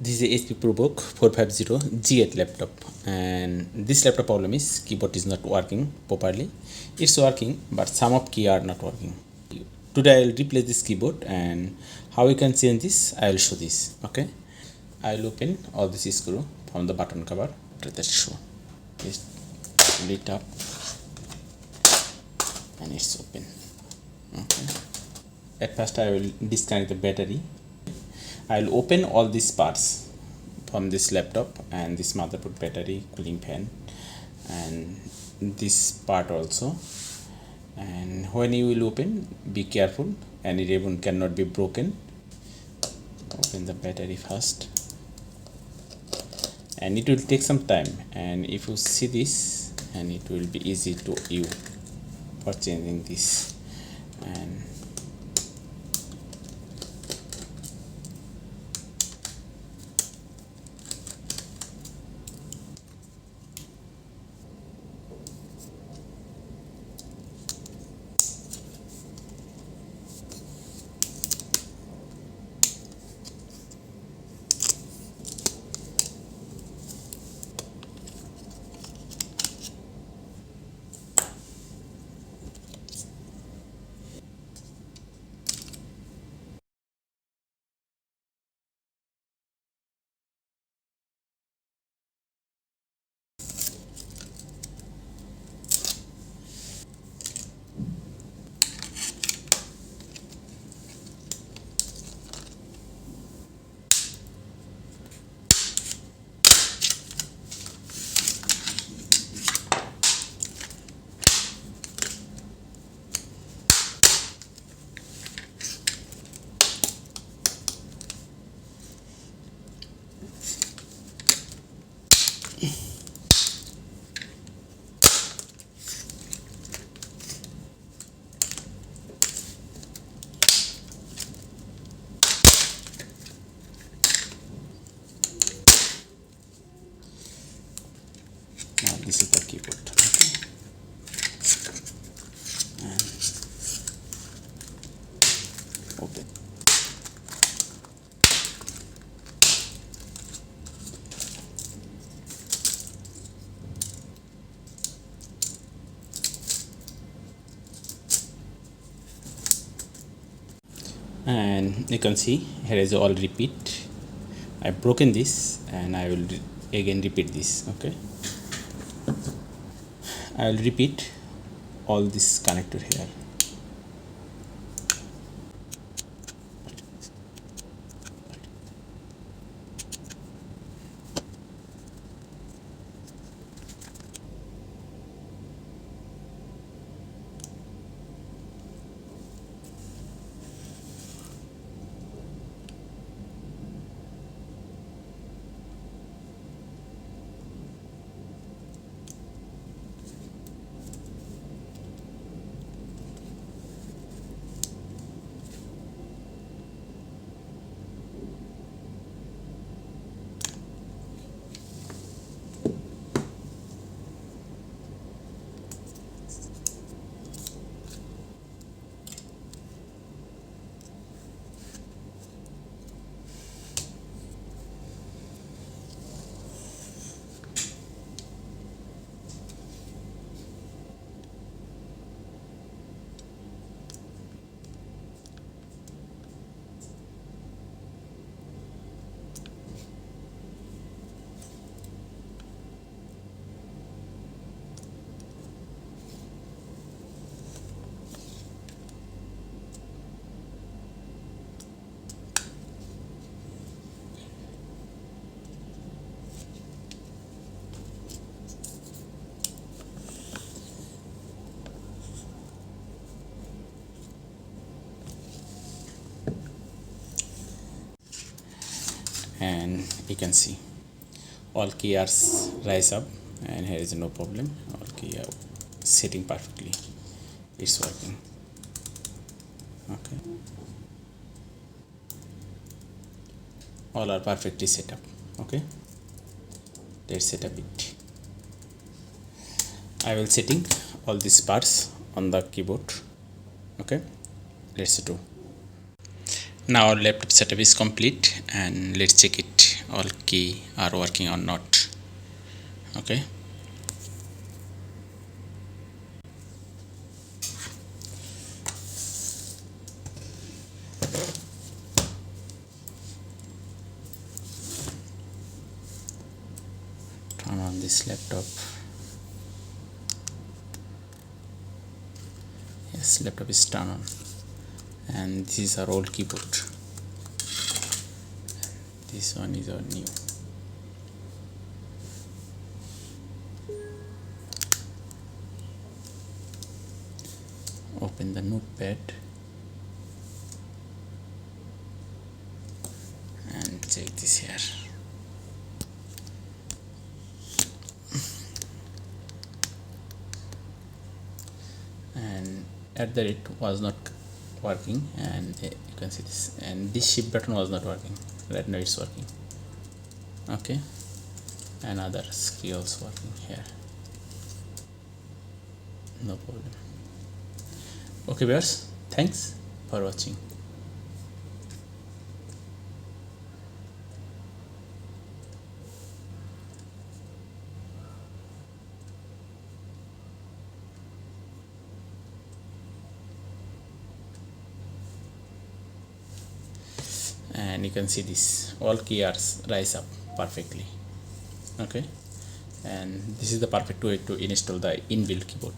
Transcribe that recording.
This is a HP ProBook 450 G8 laptop, and this laptop problem is keyboard is not working properly. It's working, but some of key are not working. Today I will replace this keyboard, and how we can change this I will show this. Okay, I will open all this screw from the button cover. Let us show. Just pull it up, and it's open. Okay. At first I will disconnect the battery. I will open all these parts from this laptop, and this motherboard, battery, cooling fan, and this part also. And when you will open, be careful, any ribbon cannot be broken. Open the battery first, and it will take some time, and if you see this, and it will be easy to you for changing this. And now this is the keyboard. Okay. And open. And you can see here is all repeat. I've broken this, and I will again repeat this. Okay, I will repeat all this connector here. And you can see all key are rise up, and here is no problem. All key are sitting perfectly. It's working. Okay, all are perfectly set up. Okay, let's set up it. I will setting all these parts on the keyboard. Okay, let's do. Now our laptop setup is complete, and let's check it all key are working or not. Okay, turn on this laptop. Yes, laptop is turned on, and this is our old keyboard. This one is our new. Open the notepad and check this here. And at the rate was not working, and you can see this, and this shift button was not working. Right now it's working. Okay, another key also working here. No problem. Okay viewers, thanks for watching. And you can see this all keys rise up perfectly. Okay, and this is the perfect way to install the inbuilt keyboard.